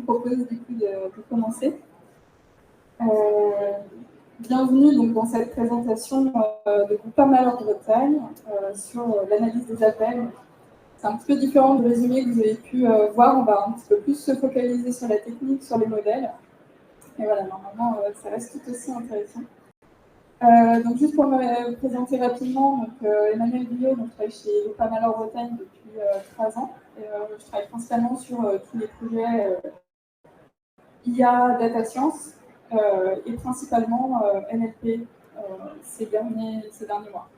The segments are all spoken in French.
propose du coup de commencer. Bienvenue donc, dans cette présentation de Groupama Bretagne sur l'analyse des appels. C'est un petit peu différent du résumé que vous avez pu voir. On va un petit peu plus se focaliser sur la technique, sur les modèles. Et voilà, normalement, ça reste tout aussi intéressant. Donc juste pour me présenter rapidement, donc, Emmanuel Guyot, donc, je travaille chez Groupama Bretagne depuis 3 ans. Et, je travaille principalement sur tous les projets IA, data science et principalement NLP ces derniers mois.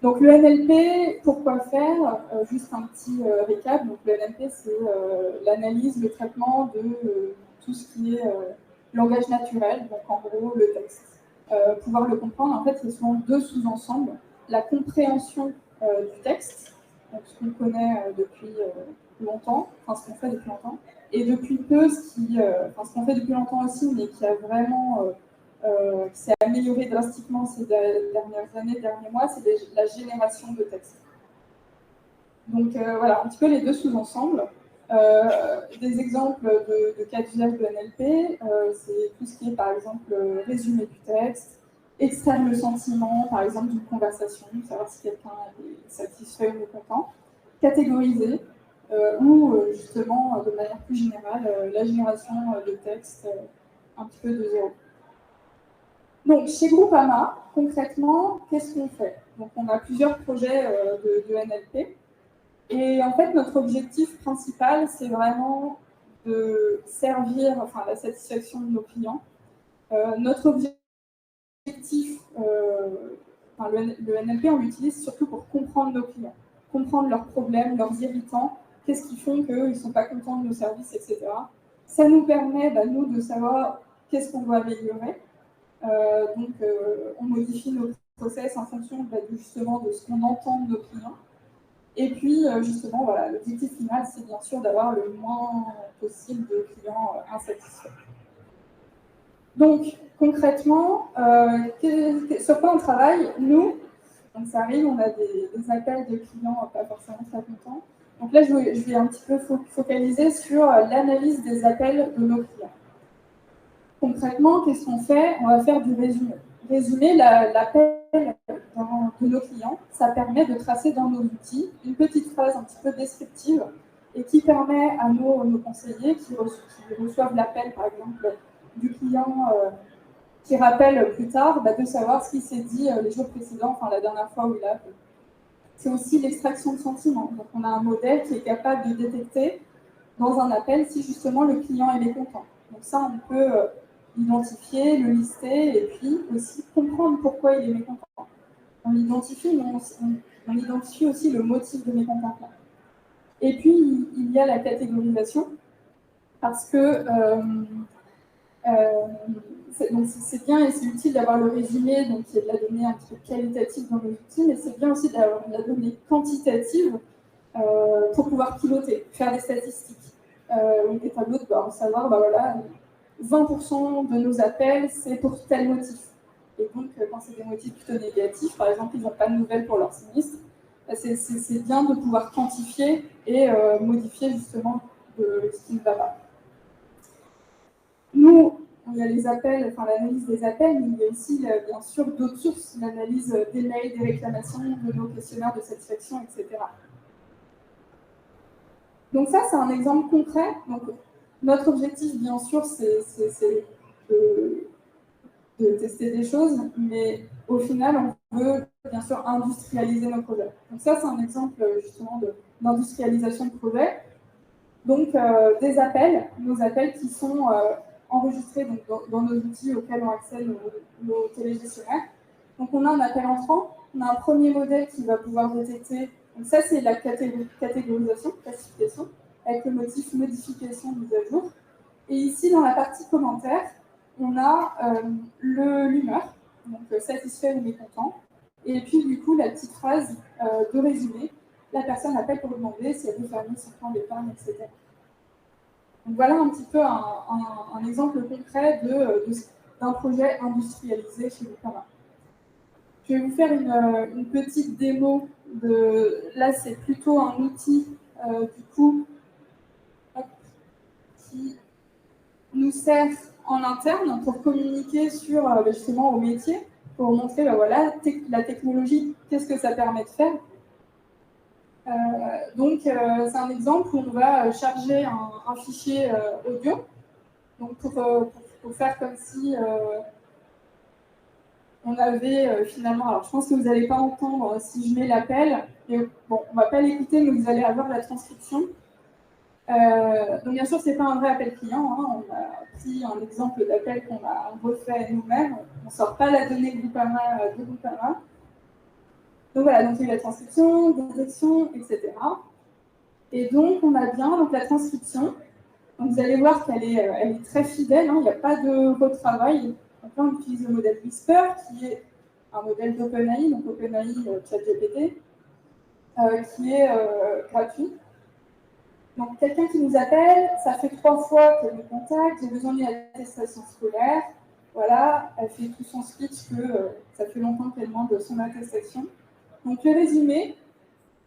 Donc le NLP, pourquoi faire juste un petit récap. Donc le NLP, c'est l'analyse, le traitement de tout ce qui est langage naturel, donc en gros le texte. Pouvoir le comprendre, en fait, c'est souvent 2 sous-ensembles. La compréhension du texte, donc ce qu'on connaît depuis longtemps, enfin ce qu'on fait depuis longtemps, et depuis peu, ce qu'on fait depuis longtemps aussi, mais qui a vraiment qui s'est amélioré drastiquement ces dernières années, derniers mois, c'est la génération de texte. Donc voilà, un petit peu les 2 sous-ensembles. Des exemples de cas d'usage de NLP, c'est tout ce qui est par exemple résumé du texte, extraire le sentiment par exemple d'une conversation, savoir si quelqu'un est satisfait ou content, catégoriser, ou justement de manière plus générale la génération de texte un petit peu de zéro. Donc chez Groupama, concrètement, qu'est-ce qu'on fait? Donc on a plusieurs projets de NLP. Et en fait, notre objectif principal, c'est vraiment de servir la satisfaction de nos clients. Notre objectif, le NLP, on l'utilise surtout pour comprendre nos clients, comprendre leurs problèmes, leurs irritants, qu'est-ce qui font qu'ils ne sont pas contents de nos services, etc. Ça nous permet, nous, de savoir qu'est-ce qu'on doit améliorer. On modifie nos process en fonction justement de ce qu'on entend de nos clients. Et puis, justement, voilà, l'objectif final, c'est bien sûr d'avoir le moins possible de clients insatisfaits. Donc, concrètement, sur quoi on travaille? Nous, donc ça arrive, on a des appels de clients pas forcément très contents. Donc là, je vais un petit peu focaliser sur l'analyse des appels de nos clients. Concrètement, qu'est-ce qu'on fait? On va faire du résumé. Résumer l'appel de nos clients, ça permet de tracer dans nos outils une petite phrase un petit peu descriptive et qui permet à nos conseillers qui reçoivent l'appel, par exemple, du client qui rappelle plus tard, de savoir ce qui s'est dit les jours précédents, la dernière fois où il a appelé. C'est aussi l'extraction de sentiments. Donc, on a un modèle qui est capable de détecter dans un appel si justement le client est mécontent. Donc ça, on peut l'identifier, le lister et puis aussi comprendre pourquoi il est mécontent. On identifie aussi le motif de mécontentement. Et puis, il y a la catégorisation, parce que c'est bien et c'est utile d'avoir le résumé, donc il y a de la donnée un petit peu qualitative dans nos outils, mais c'est bien aussi d'avoir de la donnée quantitative pour pouvoir piloter, faire des statistiques. Donc des tableaux de bord, savoir, 20% de nos appels, c'est pour tel motif. Et donc, quand c'est des motifs plutôt négatifs, par exemple, ils n'ont pas de nouvelles pour leur sinistre, c'est bien de pouvoir quantifier et modifier justement ce qui ne va pas. Nous, il y a les appels, l'analyse des appels, mais il y a aussi, bien sûr, d'autres sources, l'analyse des mails, des réclamations, de nos questionnaires de satisfaction, etc. Donc ça, c'est un exemple concret. Donc, notre objectif, bien sûr, c'est de tester des choses, mais au final, on veut bien sûr industrialiser nos projets. Donc ça, c'est un exemple justement d'industrialisation de projet. Donc des appels, nos appels qui sont enregistrés donc, dans nos outils auxquels ont accès nos télégestionnaires. Donc on a un appel entrant, on a un premier modèle qui va pouvoir détecter. Donc ça, c'est la catégorisation, classification, avec le motif modification, mise à jour. Et ici, dans la partie commentaires, on a l'humeur, donc satisfait ou mécontent, et puis du coup la petite phrase de résumé. La personne appelle pour demander si elle veut fermer son plan d'épargne, etc. Donc voilà un petit peu un exemple concret d'un projet industrialisé chez Groupama. Je vais vous faire une petite démo Là, c'est plutôt un outil, du coup, nous sert en interne pour communiquer sur justement au métier, pour montrer voilà, la technologie, qu'est-ce que ça permet de faire. Donc, c'est un exemple où on va charger un fichier audio, donc pour faire comme si on avait finalement, alors je pense que vous n'allez pas entendre si je mets l'appel, mais bon, on ne va pas l'écouter, mais vous allez avoir la transcription. Donc bien sûr, ce n'est pas un vrai appel client, hein. On a pris un exemple d'appel qu'on a refait nous-mêmes, on ne sort pas la donnée Groupama de Groupama. Donc voilà, donc il y a la transcription, détection, etc. Et donc on a bien donc, la transcription. Donc vous allez voir qu'elle est très fidèle, hein, il n'y a pas de retravail. Donc là, on utilise le modèle Whisper, qui est un modèle d'OpenAI, donc OpenAI ChatGPT, qui est gratuit. Donc quelqu'un qui nous appelle, ça fait 3 fois qu'elle nous contacte, j'ai besoin d'une attestation scolaire. Voilà, elle fait tout son speech que ça fait longtemps qu'elle demande son attestation. Donc le résumé,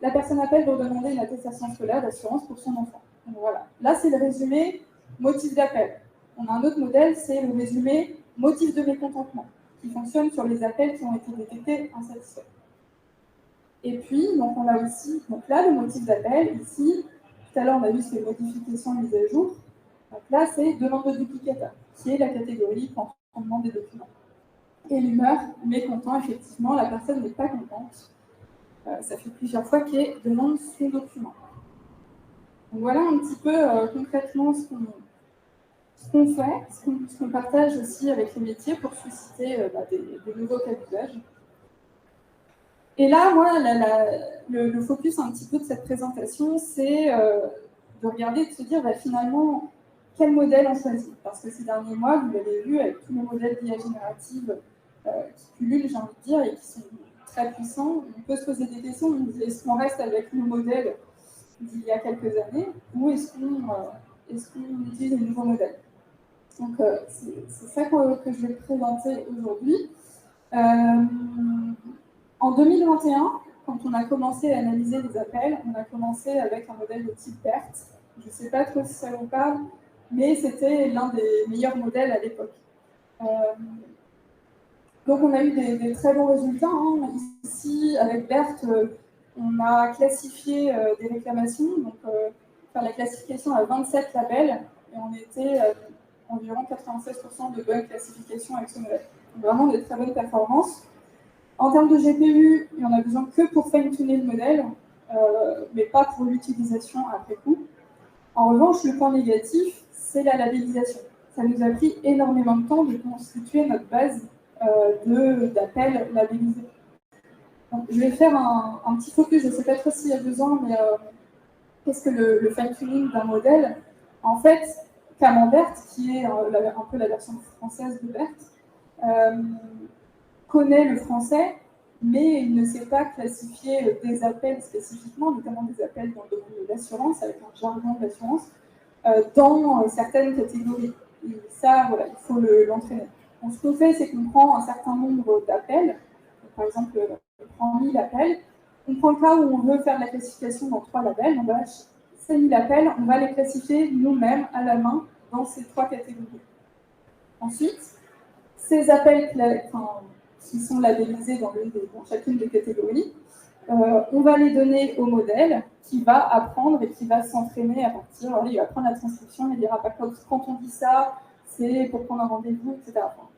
la personne appelle pour demander une attestation scolaire d'assurance pour son enfant. Donc voilà, là c'est le résumé motif d'appel. On a un autre modèle, c'est le résumé motif de mécontentement, qui fonctionne sur les appels qui ont été détectés insatisfaits. Et puis, donc on a aussi, donc là le motif d'appel, ici, tout à l'heure on a vu c'est modification mise à jour. Donc là c'est demande de duplicata, qui est la catégorie quand on demande des documents. Et l'humeur, mécontent, effectivement, la personne n'est pas contente. Ça fait plusieurs fois qu'elle demande son document. Donc voilà un petit peu concrètement ce qu'on fait, ce qu'on partage aussi avec les métiers pour susciter des nouveaux cas d'usage. Et là, moi, le focus un petit peu de cette présentation, c'est de regarder et de se dire finalement quel modèle on choisit. Parce que ces derniers mois, vous l'avez vu, avec tous les modèles d'IA générative qui pullulent, j'ai envie de dire, et qui sont très puissants, on peut se poser des questions. Est-ce qu'on reste avec nos modèles d'il y a quelques années ou est-ce qu'on utilise des nouveaux modèles? Donc, c'est ça que je vais présenter aujourd'hui. En 2021, quand on a commencé à analyser les appels, on a commencé avec un modèle de type BERT. Je ne sais pas trop si ça vous parle, mais c'était l'un des meilleurs modèles à l'époque. Donc on a eu des très bons résultats, hein. Ici, avec BERT, on a classifié des réclamations, donc la classification à 27 labels, et on était environ 96% de bonne classification avec ce modèle. Donc, vraiment des très bonnes performances. En termes de GPU, il n'y en a besoin que pour fine-tuner le modèle, mais pas pour l'utilisation après coup. En revanche, le point négatif, c'est la labellisation. Ça nous a pris énormément de temps de constituer notre base d'appels labellisés. Donc, je vais faire un petit focus, je ne sais pas trop s'il y a besoin, mais qu'est-ce que le fine-tuning d'un modèle? En fait, Camembert, qui est un peu la version française de BERT, connaît le français, mais il ne sait pas classifier des appels spécifiquement, notamment des appels dans le domaine de l'assurance, avec un jargon d'assurance, dans certaines catégories. Et ça, voilà, il faut l'entraîner. Donc, ce qu'on fait, c'est qu'on prend un certain nombre d'appels. Par exemple, on prend 1000 appels. On prend le cas où on veut faire la classification dans 3 labels. On va, ces 1000 appels, on va les classifier nous-mêmes à la main dans ces 3 catégories. Ensuite, ces appels qui sont labellisés dans chacune des catégories, on va les donner au modèle qui va apprendre et qui va s'entraîner à partir, il va prendre la transcription et dire quand on dit ça, c'est pour prendre un rendez-vous, etc. Enfin,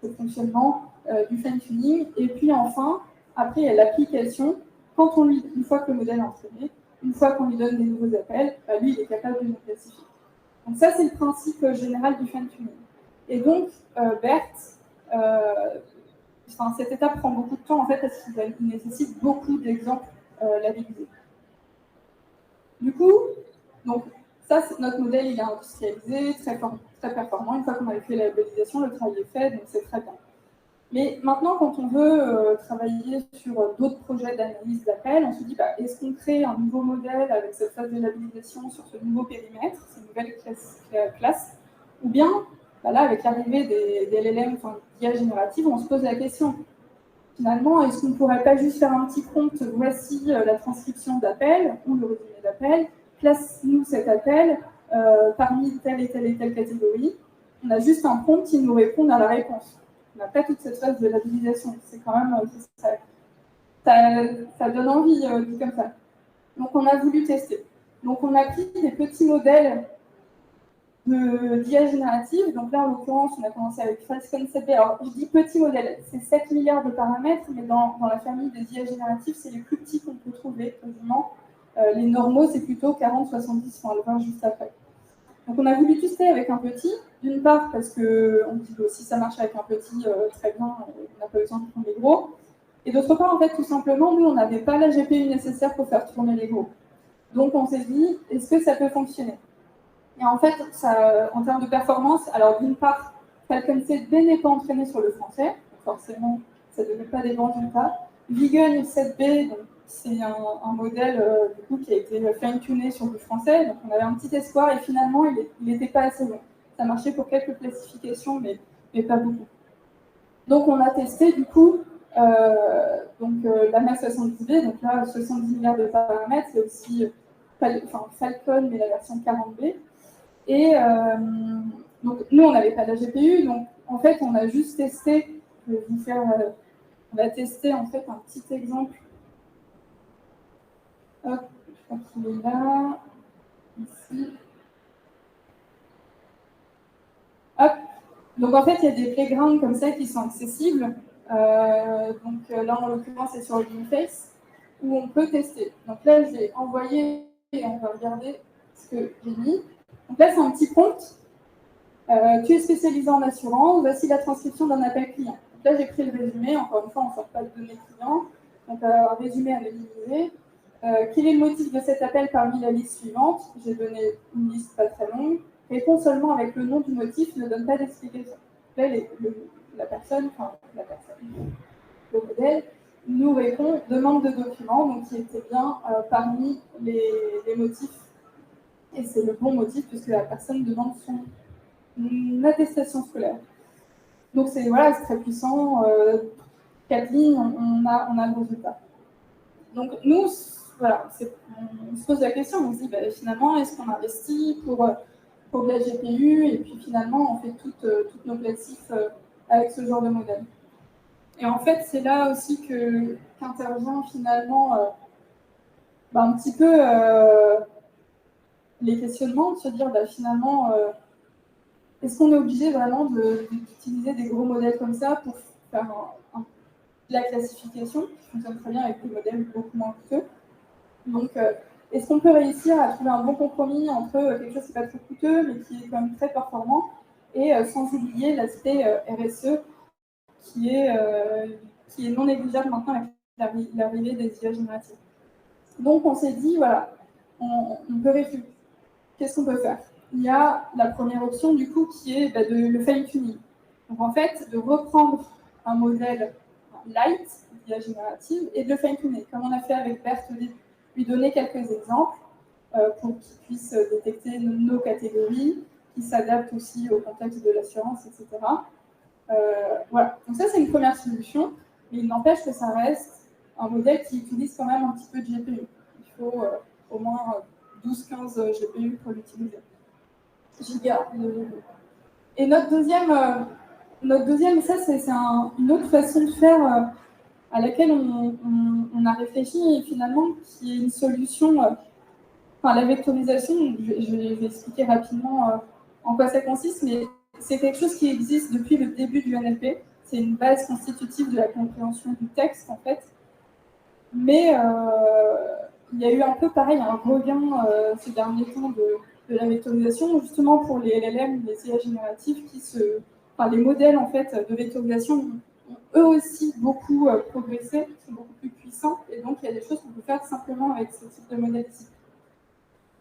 c'est le fonctionnement du fine-tuning. Et puis enfin, après, il y a l'application. Une fois que le modèle est entraîné, une fois qu'on lui donne des nouveaux appels, lui, il est capable de nous classifier. Donc ça, c'est le principe général du fine-tuning. Et donc, BERT, cette étape prend beaucoup de temps en fait parce qu'il nécessite beaucoup d'exemples labellisés. Du coup, donc ça, notre modèle il est industrialisé, très performant. Une fois qu'on a fait la labellisation, le travail est fait, donc c'est très bien. Mais maintenant, quand on veut travailler sur d'autres projets d'analyse d'appel, on se dit est-ce qu'on crée un nouveau modèle avec cette phase de labellisation sur ce nouveau périmètre, cette nouvelle classe, ou bien là, avec l'arrivée des LLM, d'IA générative, on se pose la question. Finalement, est-ce qu'on ne pourrait pas juste faire un petit prompt, voici la transcription d'appel, ou le résumé d'appel, classe-nous cet appel parmi telle et telle et telle catégorie, on a juste un prompt qui nous répond à la réponse. On n'a pas toute cette phase de labellisation. C'est quand même... ça donne envie, dit comme ça. Donc, on a voulu tester. Donc, on a pris des petits modèles d'IA générative. Donc là, en l'occurrence, on a commencé avec Falcon 7B. Alors, je dis petit modèle, c'est 7 milliards de paramètres, mais dans la famille des IA génératives, c'est les plus petits qu'on peut trouver, quasiment. Les normaux, c'est plutôt 40, 70, on va le voir juste après. Donc, on a voulu tester avec un petit, d'une part, parce qu'on dit que si ça marche avec un petit, très bien, on n'a pas besoin de prendre les gros. Et d'autre part, en fait, tout simplement, nous, on n'avait pas la GPU nécessaire pour faire tourner les gros. Donc, on s'est dit, est-ce que ça peut fonctionner? Et en fait, ça, en termes de performance, alors d'une part, Falcon 7B n'est pas entraîné sur le français, donc forcément, ça ne donnait pas des bons résultats. Vigon 7B, c'est un modèle du coup, qui a été fine-tuné sur du français, donc on avait un petit espoir, et finalement, il n'était pas assez bon. Ça marchait pour quelques classifications, mais pas beaucoup. Donc on a testé du coup la MAX 70B, donc là 70 milliards de paramètres, c'est aussi Falcon, mais la version 40B. Et donc, nous, on n'avait pas la GPU, donc en fait, on a juste testé. Je vais vous faire. On va tester en fait un petit exemple. Hop, je crois qu'il est là. Ici. Hop. Donc en fait, il y a des playgrounds comme ça qui sont accessibles. Là, en l'occurrence, c'est sur Gameface, où on peut tester. Donc là, j'ai envoyé et on va regarder ce que j'ai mis. Donc là, c'est un petit prompt. Tu es spécialisé en assurance, voici la transcription d'un appel client. Donc là, j'ai pris le résumé, encore une fois, on ne sort pas de données clients, donc un résumé à minimiser. Quel est le motif de cet appel parmi la liste suivante? J'ai donné une liste pas très longue. Réponds seulement avec le nom du motif, ne donne pas d'explication. Là, le modèle, nous répond demande de documents, donc qui était bien parmi les motifs. Et c'est le bon motif puisque la personne demande une attestation scolaire. Donc c'est très puissant. 4 lignes, on a le résultat. Donc nous, voilà, on se pose la question, on se dit finalement, est-ce qu'on investit pour de la GPU et puis finalement on fait toutes nos classifs avec ce genre de modèle. Et en fait, c'est là aussi qu'intervient finalement un petit peu les questionnements, de se dire finalement, est-ce qu'on est obligé vraiment d'utiliser des gros modèles comme ça pour faire de la classification, qui fonctionne très bien avec des modèles beaucoup moins coûteux? Donc, est-ce qu'on peut réussir à trouver un bon compromis entre quelque chose qui n'est pas trop coûteux, mais qui est quand même très performant, et sans oublier l'aspect RSE qui est non négligeable maintenant avec l'arrivée des IA génératives. Donc, on s'est dit, voilà, on peut réfléchir. Qu'est-ce qu'on peut faire? Il y a la première option, du coup, qui est le fine-tuning. Donc, en fait, de reprendre un modèle light, d'IA générative, et de le fine-tuner, comme on a fait avec Berthe au début. Lui donner quelques exemples pour qu'il puisse détecter nos catégories, qui s'adaptent aussi au contexte de l'assurance, etc. Voilà. Donc ça, c'est une première solution, mais il n'empêche que ça reste un modèle qui utilise quand même un petit peu de GPU. Il faut au moins 12-15 GPU pour l'utiliser. Giga de GPU. Et notre deuxième, ça c'est une autre façon de faire à laquelle on a réfléchi et finalement qui est une solution, la vectorisation, je vais expliquer rapidement en quoi ça consiste, mais c'est quelque chose qui existe depuis le début du NLP. C'est une base constitutive de la compréhension du texte en fait. Mais il y a eu un peu pareil, un regain ces derniers temps de la vectorisation, justement pour les LLM, les IA génératives, les modèles en fait de vectorisation ont eux aussi beaucoup progressé, sont beaucoup plus puissants, et donc il y a des choses qu'on peut faire simplement avec ce type de modèle-ci.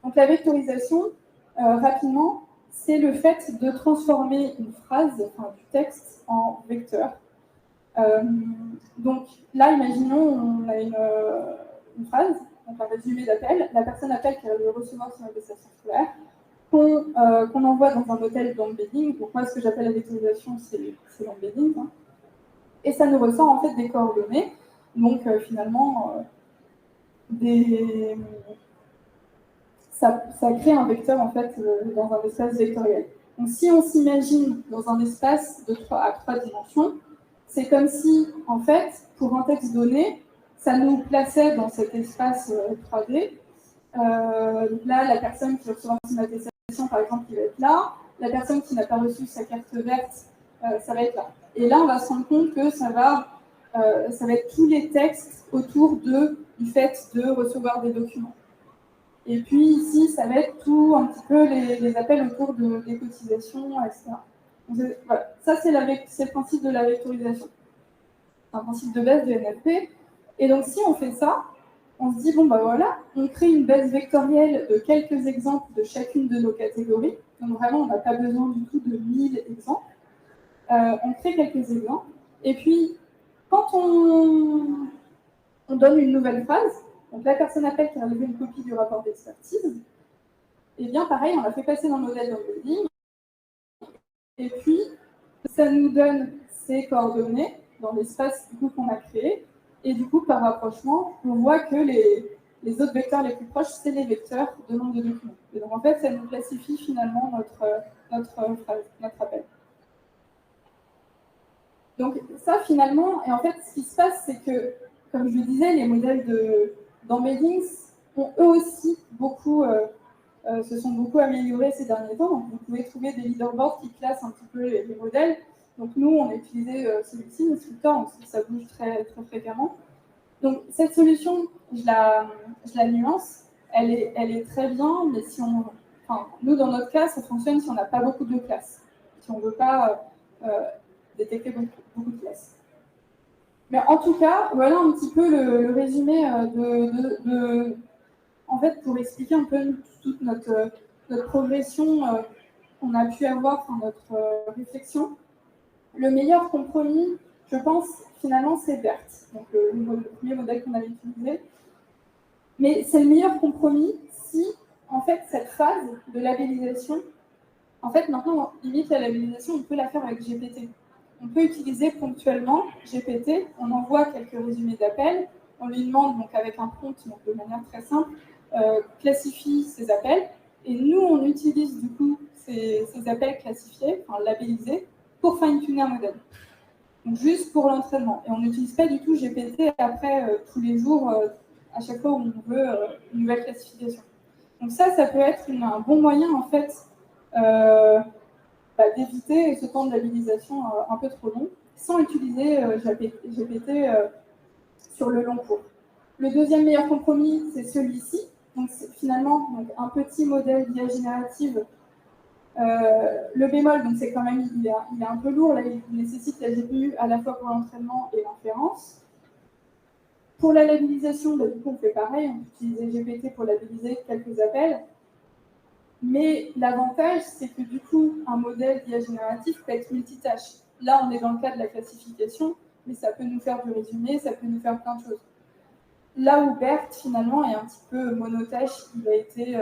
Donc la vectorisation, rapidement, c'est le fait de transformer une phrase, du texte, en vecteur. Donc là, imaginons, on a une phrase, donc un résumé d'appel. La personne appelle qui va le recevoir sur une attestation scolaire, qu'on envoie dans un modèle d'embedding. Donc moi, ce que j'appelle la vectorisation, c'est l'embedding. Hein. Et ça nous ressort en fait des coordonnées. Donc finalement, ça crée un vecteur en fait dans un espace vectoriel. Donc, si on s'imagine dans un espace à 3 dimensions, c'est comme si, en fait, pour un texte donné, ça nous plaçait dans cet espace 3D. Donc là, la personne qui recevra son attestation, par exemple, il va être là. La personne qui n'a pas reçu sa carte verte, ça va être là. Et là, on va se rendre compte que ça va être tous les textes autour du fait de recevoir des documents. Et puis ici, ça va être tout un petit peu les appels autour des cotisations, etc. Donc, voilà. Ça, c'est le principe de la vectorisation. C'est un principe de base de NLP. Et donc, si on fait ça, on se dit, bon, bah voilà, on crée une base vectorielle de quelques exemples de chacune de nos catégories. Donc, vraiment, on n'a pas besoin du tout de 1000 exemples. On crée quelques exemples. Et puis, quand on donne une nouvelle phrase, donc la personne appelle qui a relevé une copie du rapport d'expertise, et bien pareil, on l'a fait passer dans le modèle d'onboarding, et puis ça nous donne ces coordonnées dans l'espace qu'on a créé, et du coup, par rapprochement, on voit que les autres vecteurs les plus proches, c'est les vecteurs de nombre de documents. Et donc en fait, ça nous classifie finalement notre appel. Donc ça, finalement, et en fait, ce qui se passe, c'est que, comme je le disais, les modèles d'embeddings ont eux aussi se sont beaucoup améliorés ces derniers temps. Donc, vous pouvez trouver des leaderboards qui classent un petit peu les modèles. Donc nous, on a utilisé celui-ci, Instructor, donc ça bouge très, très fréquemment. Donc cette solution, je la nuance, elle est très bien, mais nous, dans notre cas, ça fonctionne si on n'a pas beaucoup de classes, si on ne veut pas détecter beaucoup de classes. Mais en tout cas, voilà un petit peu le résumé en fait, pour expliquer un peu toute notre progression qu'on a pu avoir, notre réflexion. Le meilleur compromis, je pense, finalement, c'est BERT, donc le premier modèle qu'on avait utilisé. Mais c'est le meilleur compromis si, en fait, cette phase de labellisation, en fait, maintenant, limite, la labellisation, on peut la faire avec GPT. On peut utiliser ponctuellement GPT, on envoie quelques résumés d'appels, on lui demande, donc avec un prompt, donc de manière très simple, classifie ses appels, et nous, on utilise du coup ces appels classifiés, enfin labellisés, pour fine-tuner un modèle. Donc juste pour l'entraînement. Et on n'utilise pas du tout GPT après tous les jours, à chaque fois où on veut une nouvelle classification. Donc ça peut être un bon moyen, en fait, d'éviter ce temps de labellisation un peu trop long, sans utiliser GPT sur le long cours. Le deuxième meilleur compromis, c'est celui-ci. Donc c'est finalement un petit modèle d'IA générative. Le bémol, donc c'est quand même, il est un peu lourd, là, il nécessite la GPU à la fois pour l'entraînement et l'inférence. Pour la labellisation, du coup, on fait pareil, on utilise GPT pour labelliser quelques appels. Mais l'avantage, c'est que du coup, un modèle d'IA génératif peut être multitâche. Là, on est dans le cas de la classification, mais ça peut nous faire du résumé, ça peut nous faire plein de choses. Là où BERT, finalement, est un petit peu monotâche, il a été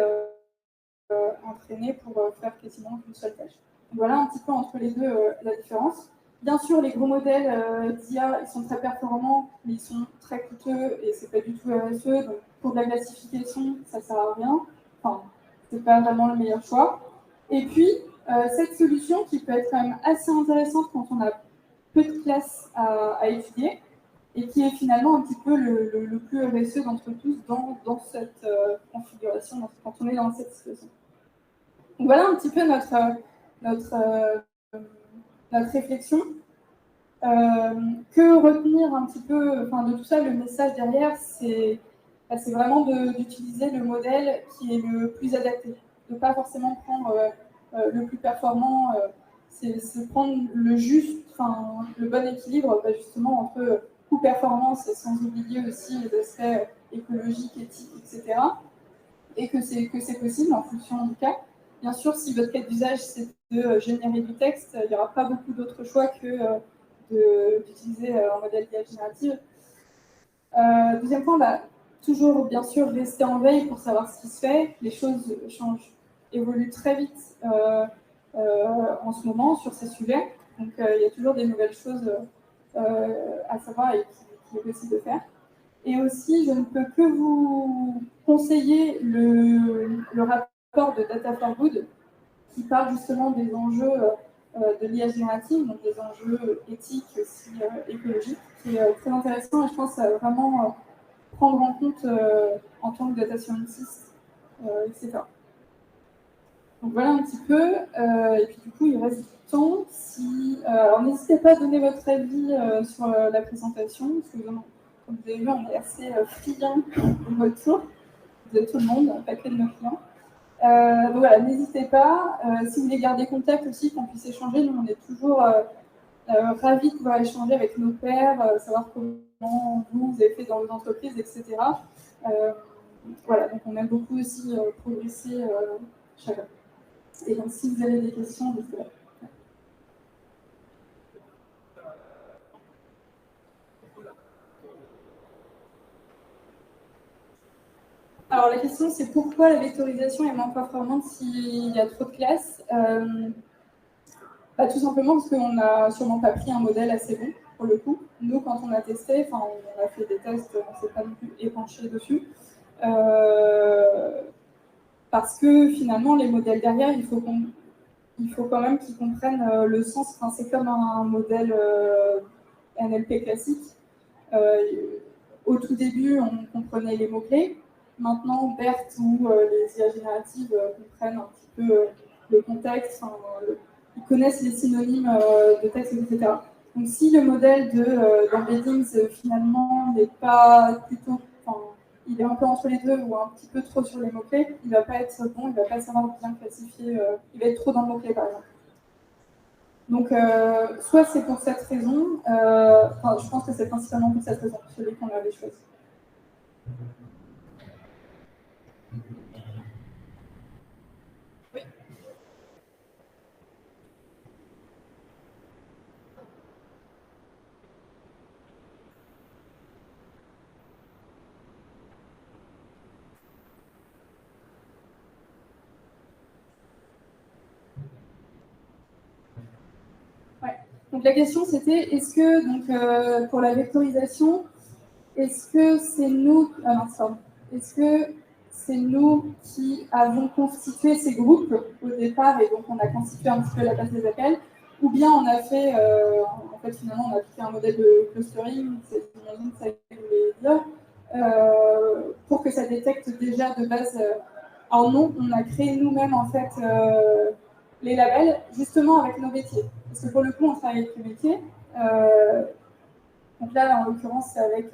entraîné pour faire quasiment une seule tâche. Donc voilà un petit peu entre les deux la différence. Bien sûr, les gros modèles d'IA, ils sont très performants, mais ils sont très coûteux et c'est pas du tout RSE. Donc pour de la classification, ça sert à rien. Enfin, c'est pas vraiment le meilleur choix. Et puis, cette solution qui peut être quand même assez intéressante quand on a peu de classes à étudier, et qui est finalement un petit peu le plus RSE d'entre tous dans cette configuration, quand on est dans cette situation. Donc voilà un petit peu notre réflexion. Que retenir un petit peu de tout ça, le message derrière, c'est vraiment d'utiliser le modèle qui est le plus adapté. De ne pas forcément prendre le plus performant, c'est prendre le bon équilibre justement entre coût-performance et sans oublier aussi les aspects écologiques, éthiques, etc. Et que c'est possible en fonction du cas. Bien sûr, si votre cas d'usage c'est de générer du texte, il n'y aura pas beaucoup d'autres choix que d'utiliser un modèle d'IA générative. Deuxième point, toujours bien sûr rester en veille pour savoir ce qui se fait. Les choses évoluent très vite en ce moment sur ces sujets. Donc il y a toujours des nouvelles choses à savoir et qui est possible de faire. Et aussi, je ne peux que vous conseiller le rapport de Data for Good, qui parle justement des enjeux de l'IA générative, donc des enjeux éthiques aussi écologiques, qui est très intéressant et je pense à vraiment prendre en compte en tant que data scientist, etc. Donc voilà un petit peu, et puis du coup il reste du temps. Alors n'hésitez pas à donner votre avis sur la présentation, parce que comme vous avez vu, on est assez friand de votre tour, de tout le monde, pas que de nos clients. Donc voilà, n'hésitez pas. Si vous voulez garder contact aussi, qu'on puisse échanger, nous on est toujours ravis de pouvoir échanger avec nos pairs, savoir comment vous avez fait dans vos entreprises, etc. Voilà, donc on aime beaucoup aussi progresser chacun. Et donc si vous avez des questions, n'hésitez pas. Alors la question c'est pourquoi la vectorisation est moins performante s'il y a trop de classes. Tout simplement parce qu'on n'a sûrement pas pris un modèle assez bon pour le coup. Nous quand on a testé, on a fait des tests, on ne s'est pas non plus épanché dessus. Parce que finalement les modèles derrière, il faut quand même qu'ils comprennent le sens. Enfin, c'est comme un modèle NLP classique. Au tout début, on comprenait les mots-clés. Maintenant, BERT ou les IA génératives comprennent un petit peu le contexte, ils connaissent les synonymes de texte, etc. Donc, si le modèle d'embeddings finalement n'est pas plutôt, il est un peu entre les deux ou un petit peu trop sur les mots-clés, il ne va pas être bon, il ne va pas savoir bien classifier, il va être trop dans le mot-clé par exemple. Donc, soit c'est pour cette raison, je pense que c'est principalement pour cette raison, celui qu'on avait choisi. Oui. Ouais. Donc la question c'était, est-ce que, pour la vectorisation, est-ce que c'est nous, est-ce que c'est nous qui avons constitué ces groupes au départ et donc on a constitué un petit peu la base des appels, ou bien on a fait, en fait finalement on a appliqué un modèle de clustering, j'imagine que ça voulait dire, pour que ça détecte déjà de base. Alors non, on a créé nous-mêmes en fait les labels justement avec nos métiers, parce que pour le coup on travaille avec les métiers. Donc là, en l'occurrence, c'est avec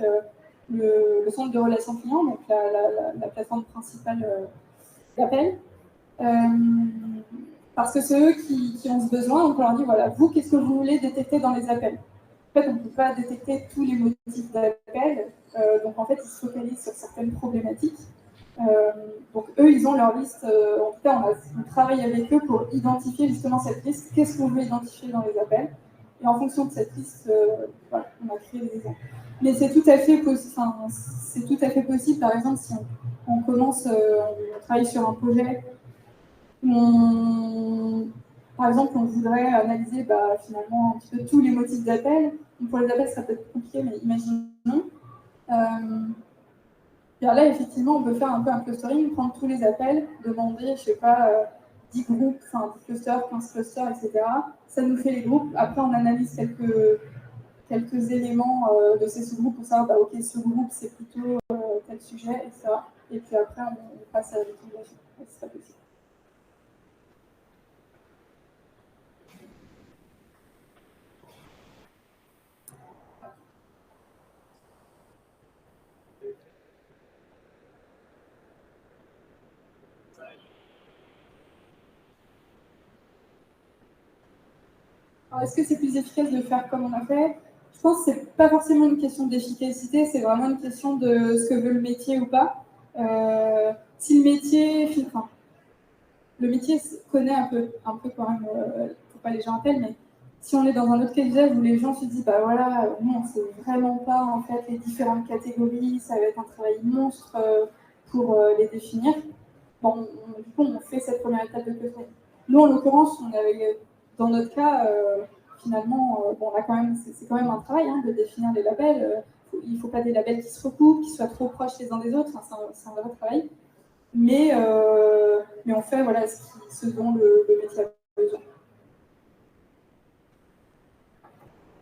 le centre de relations clients, donc la plateforme principale d'appel. Parce que c'est eux qui ont ce besoin, donc on leur dit, voilà, vous, qu'est-ce que vous voulez détecter dans les appels? En fait, on ne peut pas détecter tous les motifs d'appel, donc en fait, ils se focalisent sur certaines problématiques. Donc eux, ils ont leur liste, en tout cas, on travaille avec eux pour identifier justement cette liste, qu'est-ce qu'on veut identifier dans les appels. Et en fonction de cette liste, voilà, on a créé des exemples. Mais c'est tout à fait possible, par exemple, si on commence, on travaille sur un projet où par exemple, on voudrait analyser finalement un petit peu tous les motifs d'appel. Pour les appels, ça peut être compliqué, mais imaginons. Alors là, effectivement, on peut faire un peu un clustering, prendre tous les appels, demander, je sais pas, 10 groupes, 10 clusters, 15 clusters, etc. Ça nous fait les groupes. Après, on analyse quelques éléments de ces sous-groupes pour savoir, ok, ce groupe, c'est plutôt tel sujet, etc. Et puis après, on passe à l'utilisation. C'est pas possible. Alors, est-ce que c'est plus efficace de le faire comme on a fait? Je pense que c'est pas forcément une question d'efficacité, c'est vraiment une question de ce que veut le métier ou pas. Si le métier, le métier connaît un peu quand même, faut pas les gens appellent, mais si on est dans un autre cas d'usage où les gens se disent, bah voilà, nous on sait vraiment pas en fait les différentes catégories, ça va être un travail monstre pour les définir. Bon, du coup, on fait cette première étape de clustering. Nous, en l'occurrence, dans notre cas, finalement, bon, c'est quand même un travail de définir les labels. Il ne faut pas des labels qui se recoupent, qui soient trop proches les uns des autres. Enfin, c'est un vrai travail. mais on fait voilà, ce dont le métier a besoin.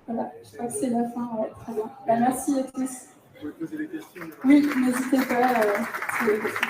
Voilà, je crois que c'est la fin. Ouais, très bien. Bah, merci à tous. Vous pouvez poser des questions. Oui, n'hésitez pas si vous avez des questions.